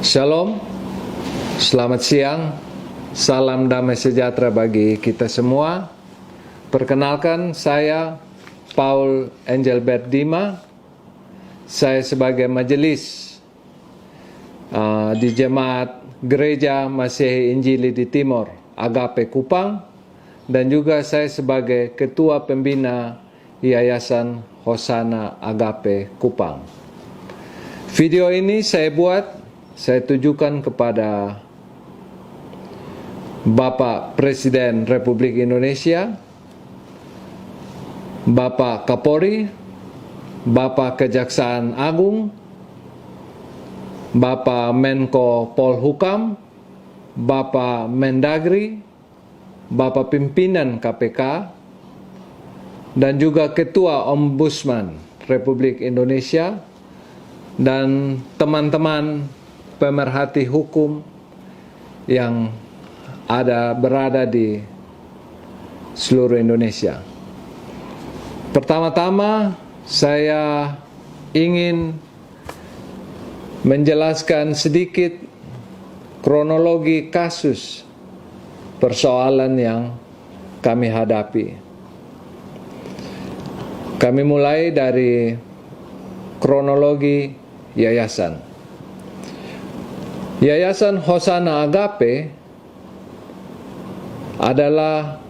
Shalom, selamat siang, salam damai sejahtera bagi kita semua. Perkenalkan, saya Paul Engelbert Dima. Saya sebagai majelis di Jemaat Gereja Masehi Injili di Timor, Agape Kupang, dan juga saya sebagai Ketua Pembina Yayasan Hosana Agape Kupang. Video ini saya tujukan kepada Bapak Presiden Republik Indonesia, Bapak Kapolri, Bapak Kejaksaan Agung, Bapak Menko Polhukam, Bapak Mendagri, Bapak Pimpinan KPK, dan juga Ketua Ombudsman Republik Indonesia, dan teman-teman pemerhati hukum yang berada di seluruh Indonesia. Pertama-tama saya ingin menjelaskan sedikit kronologi kasus persoalan yang kami hadapi. Kami mulai dari kronologi yayasan. Yayasan Hosana Agape adalah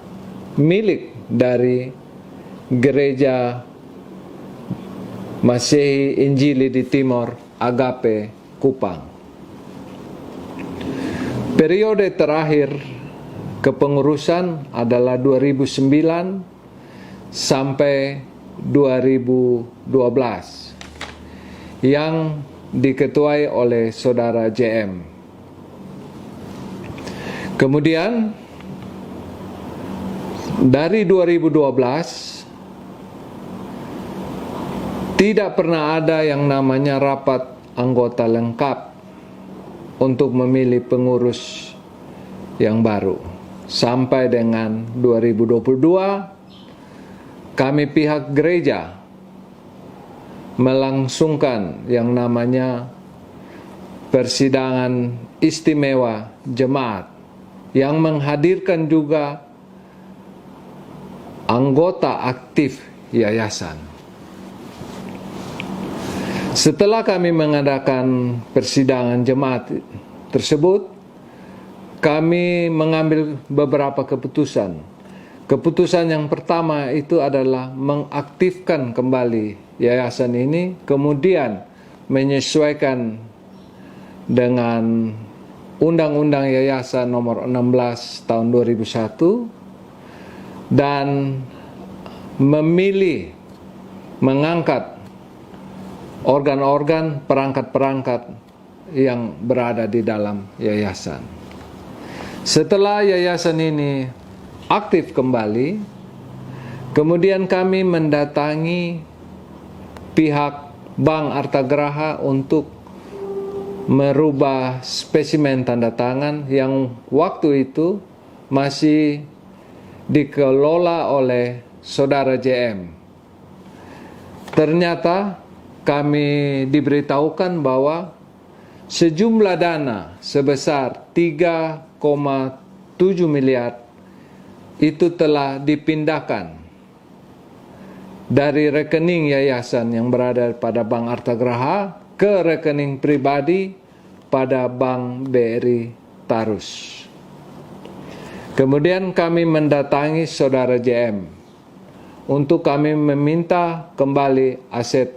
milik dari Gereja Masehi Injili di Timor, Agape Kupang. Periode terakhir kepengurusan adalah 2009 sampai 2012 yang diketuai oleh Saudara JM. Kemudian dari 2012 tidak pernah ada yang namanya rapat anggota lengkap untuk memilih pengurus yang baru. Sampai dengan 2022 kami pihak gereja melangsungkan yang namanya persidangan istimewa jemaat yang menghadirkan juga anggota aktif yayasan. Setelah kami mengadakan persidangan jemaat tersebut, kami mengambil beberapa keputusan. Keputusan yang pertama itu adalah mengaktifkan kembali yayasan ini, kemudian menyesuaikan dengan Undang-Undang Yayasan nomor 16 tahun 2001 dan mengangkat organ-organ, perangkat-perangkat yang berada di dalam yayasan. Setelah yayasan ini aktif kembali, kemudian kami mendatangi pihak Bank Artagraha untuk merubah spesimen tanda tangan yang waktu itu masih dikelola oleh Saudara JM. Ternyata kami diberitahukan bahwa sejumlah dana sebesar 3,7 miliar itu telah dipindahkan dari rekening yayasan yang berada pada Bank Artagraha ke rekening pribadi pada Bank BRI Tarus. Kemudian kami mendatangi Saudara JM untuk kami meminta kembali aset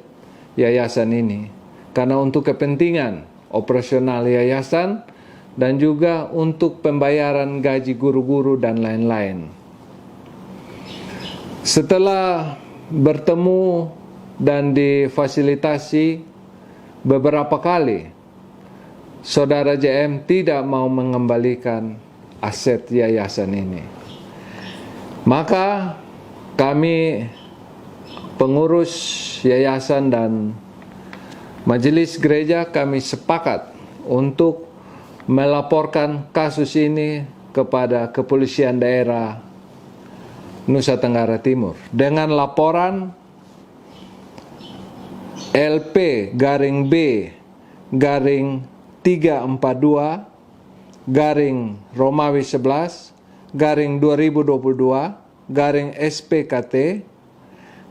yayasan ini, karena untuk kepentingan operasional yayasan dan juga untuk pembayaran gaji guru-guru dan lain-lain. Setelah bertemu dan difasilitasi beberapa kali, Saudara JM tidak mau mengembalikan aset yayasan ini. Maka kami pengurus yayasan dan majelis gereja kami sepakat untuk melaporkan kasus ini kepada Kepolisian Daerah Nusa Tenggara Timur dengan laporan LP-B 342 garing Romawi 11 garing 2022 garing SPKT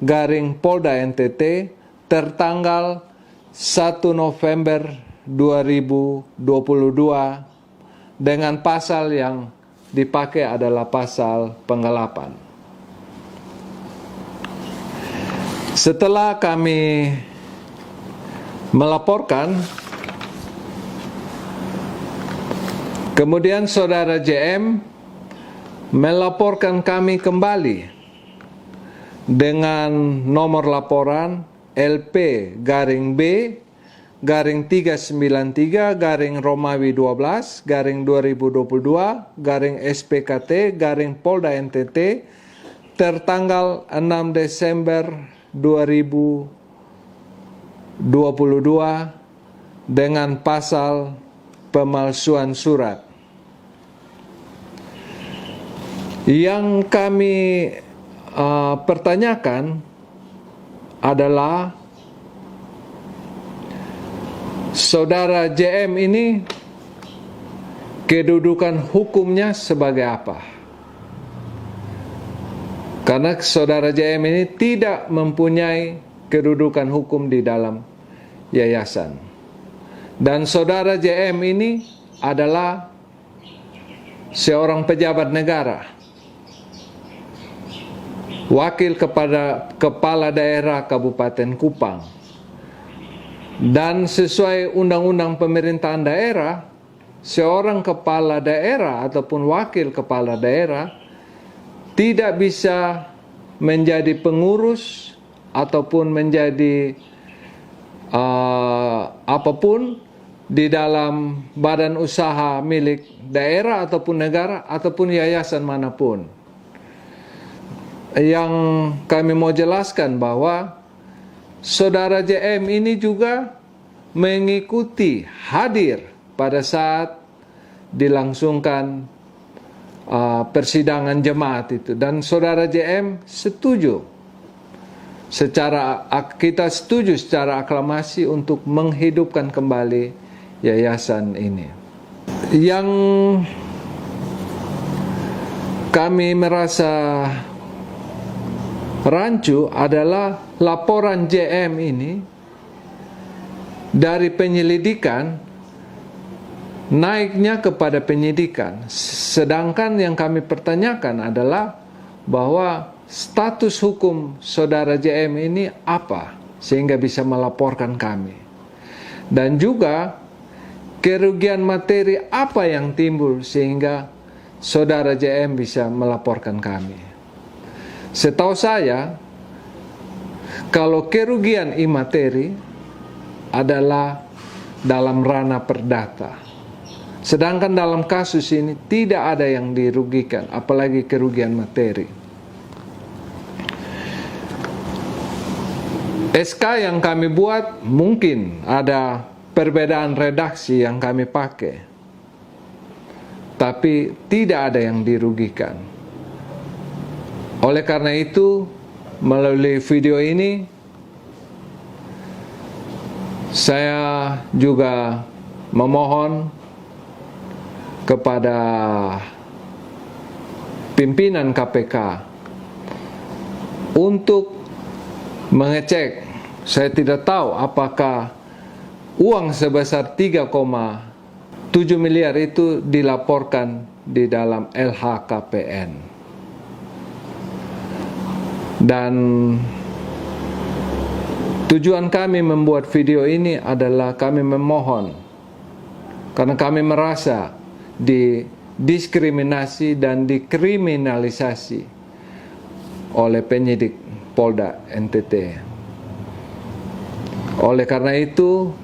garing Polda NTT tertanggal 1 November 2022 dengan pasal yang dipakai adalah pasal penggelapan. Setelah kami melaporkan, kemudian saudara JM melaporkan kami kembali dengan nomor laporan LP garing B garing 393 garing Romawi 12 garing 2022 garing SPKT garing Polda NTT tertanggal 6 Desember 2022 dengan pasal pemalsuan surat. Yang kami pertanyakan adalah saudara JM ini kedudukan hukumnya sebagai apa? Karena saudara JM ini tidak mempunyai kedudukan hukum di dalam yayasan. Dan saudara JM ini adalah seorang pejabat negara, wakil kepada Kepala Daerah Kabupaten Kupang. Dan sesuai Undang-Undang Pemerintahan Daerah, seorang kepala daerah ataupun wakil kepala daerah tidak bisa menjadi pengurus ataupun menjadi apapun di dalam badan usaha milik daerah ataupun negara ataupun yayasan manapun. Yang kami mau jelaskan bahwa saudara JM ini juga mengikuti hadir pada saat dilangsungkan persidangan jemaat itu, dan saudara JM setuju kita setuju secara aklamasi untuk menghidupkan kembali yayasan ini. Yang kami merasa rancu adalah laporan JM ini dari penyelidikan naiknya kepada penyidikan, sedangkan yang kami pertanyakan adalah bahwa status hukum saudara JM ini apa sehingga bisa melaporkan kami, dan juga kerugian materi apa yang timbul sehingga saudara JM bisa melaporkan kami. Setahu saya, kalau kerugian imateri adalah dalam ranah perdata, sedangkan dalam kasus ini tidak ada yang dirugikan, apalagi kerugian materi. SK yang kami buat mungkin ada perbedaan redaksi yang kami pakai, tapi tidak ada yang dirugikan. Oleh karena itu, melalui video ini, saya juga memohon kepada pimpinan KPK untuk mengecek. Saya tidak tahu apakah uang sebesar 3,7 miliar itu dilaporkan di dalam LHKPN. Dan tujuan kami membuat video ini adalah kami memohon, karena kami merasa didiskriminasi dan dikriminalisasi oleh penyidik Polda NTT. Oleh karena itu,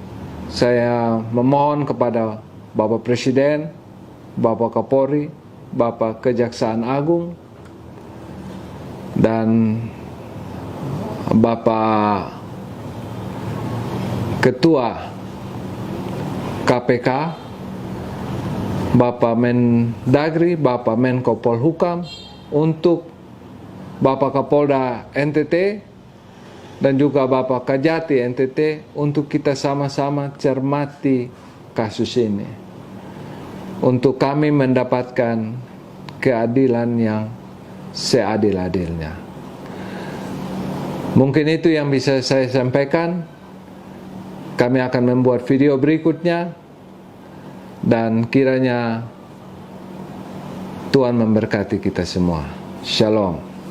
saya memohon kepada Bapak Presiden, Bapak Kapolri, Bapak Kejaksaan Agung, dan Bapak Ketua KPK, Bapak Mendagri, Bapak Menko Polhukam, untuk Bapak Kapolda NTT dan juga Bapak Kajati NTT untuk kita sama-sama cermati kasus ini, untuk kami mendapatkan keadilan yang seadil-adilnya. Mungkin itu yang bisa saya sampaikan. Kami akan membuat video berikutnya, dan kiranya Tuhan memberkati kita semua. Shalom.